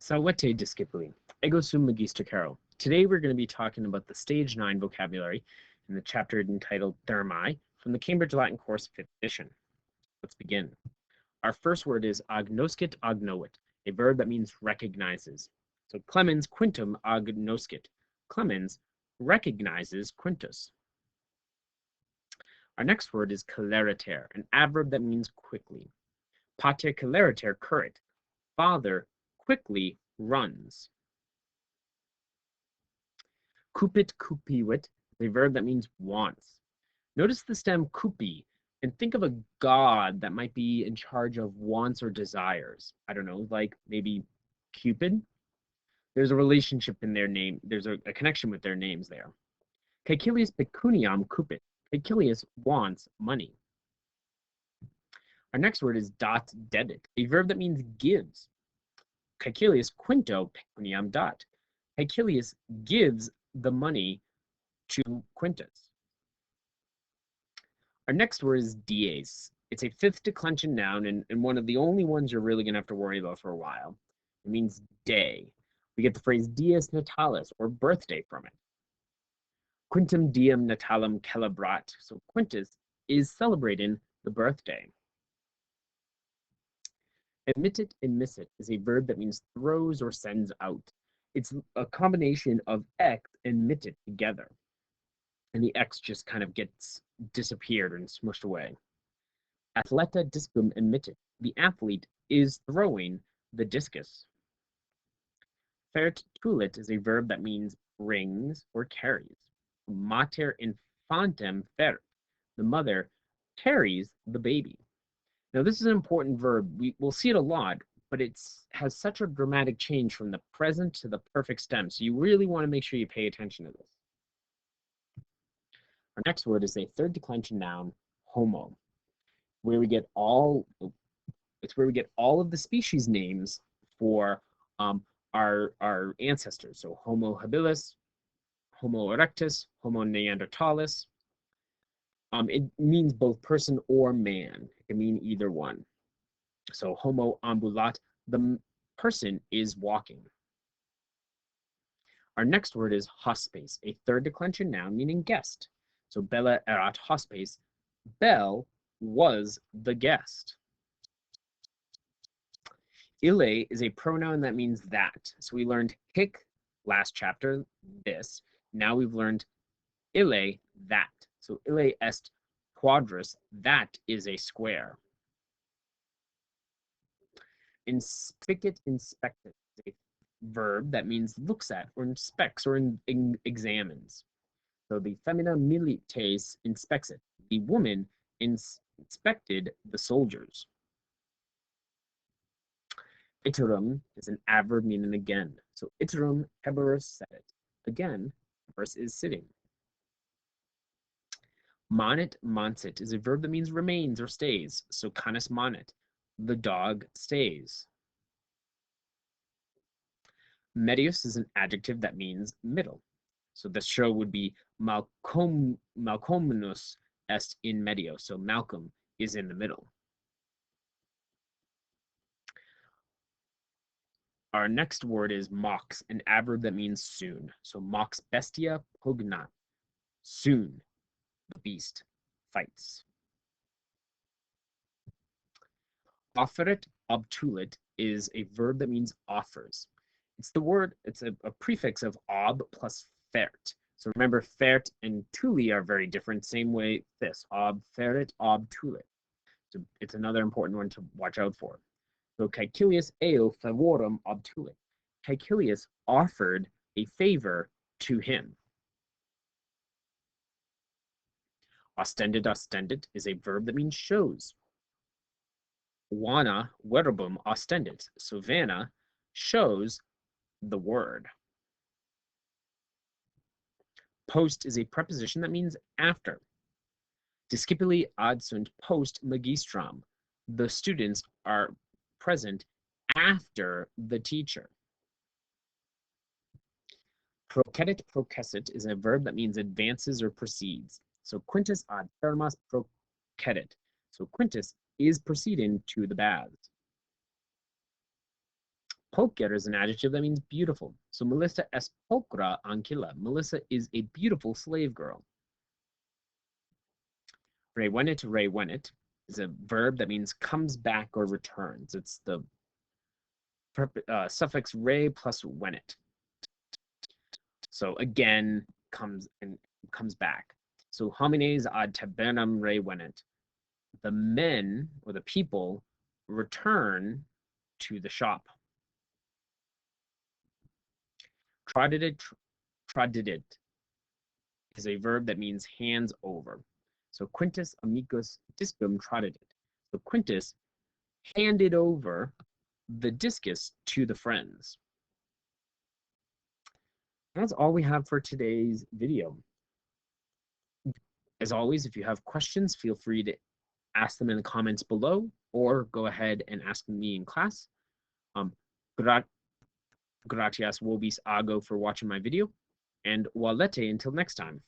Salvete discipuli. Ego sum magister Carroll. Today we're going to be talking about the Stage 9 vocabulary in the chapter entitled Thermae from the Cambridge Latin Course 5th edition. Let's begin. Our first word is agnoscit agnovit, a verb that means recognizes. So Clemens quintum agnoscit. Clemens recognizes Quintus. Our next word is celeriter, an adverb that means quickly. Pater celeriter currit. Father quickly runs. Cupit cupivit is a verb that means wants. Notice the stem cupi and think of a god that might be in charge of wants or desires. I don't know, like maybe Cupid. There's a relationship in their name. There's a connection with their names there. Caecilius pecuniam cupit. Caecilius wants money. Our next word is dot dedit, a verb that means gives. Caecilius quinto pecuniam dot. Caecilius gives the money to Quintus. Our next word is dies. It's a fifth declension noun and one of the only ones you're really going to have to worry about for a while. It means day. We get the phrase dies natalis, or birthday, from it. Quintum diem natalem celebrat. So Quintus is celebrating the birthday. Emittit emisit is a verb that means throws or sends out. It's a combination of ex and mittit together. And the X just kind of gets disappeared and smushed away. Athleta discum emittit. The athlete is throwing the discus. Fert tulit is a verb that means brings or carries. Mater infantem fert. The mother carries the baby. Now this is an important verb. We'll see it a lot, but it has such a dramatic change from the present to the perfect stem. So you really want to make sure you pay attention to this. Our next word is a third declension noun, homo, where we get all of the species names for our ancestors. So Homo habilis, Homo erectus, Homo neanderthalis. It means both person or man. It can mean either one. So Homo ambulat, the person is walking. Our next word is hospes, a third declension noun meaning guest. So bella erat hospes, Belle was the guest. Ille is a pronoun that means that. So we learned hic last chapter, this. Now we've learned ille, that. So ille est quadrus, that is a square. Inspicit inspexit is a verb that means looks at or inspects or examines. So the femina milites inspexit. The woman inspected the soldiers. Iterum is an adverb meaning again. So iterum heberus sedet. Again, verse is sitting. Manet mansit is a verb that means remains or stays. So canis manet. The dog stays. Medius is an adjective that means middle. So the show would be Malcolminus est in medio. So Malcolm is in the middle. Our next word is mox, an adverb that means soon. So mox bestia pugnat. Soon, the beast fights. Offert obtulit is a verb that means offers. It's a prefix of ob plus fert. So remember, fert and tuli are very different. Same way this, ob ferit, ob tulit. So it's another important one to watch out for. So Caecilius eo favorem obtulit. Caecilius offered a favor to him. Ostendit is a verb that means shows. Vana verbum ostendit. So Vanna shows the word. Post is a preposition that means after. Discipuli adsunt post magistram. The students are present after the teacher. Procedit processit is a verb that means advances or proceeds. So Quintus ad thermas procedit. So Quintus is proceeding to the baths. Pulcher is an adjective that means beautiful. So Melissa es pulcra ancilla. Melissa is a beautiful slave girl. Rewenit is a verb that means comes back or returns. It's the suffix re plus wenit. So again, comes back. So homines ad tabernum rewenit. The men or the people return to the shop. Tradidit is a verb that means hands over. So Quintus amicus discum tradidit. So Quintus handed over the discus to the friends. That's all we have for today's video. As always, if you have questions, feel free to ask them in the comments below or go ahead and ask me in class. Gratias vobis ago for watching my video, and walete until next time.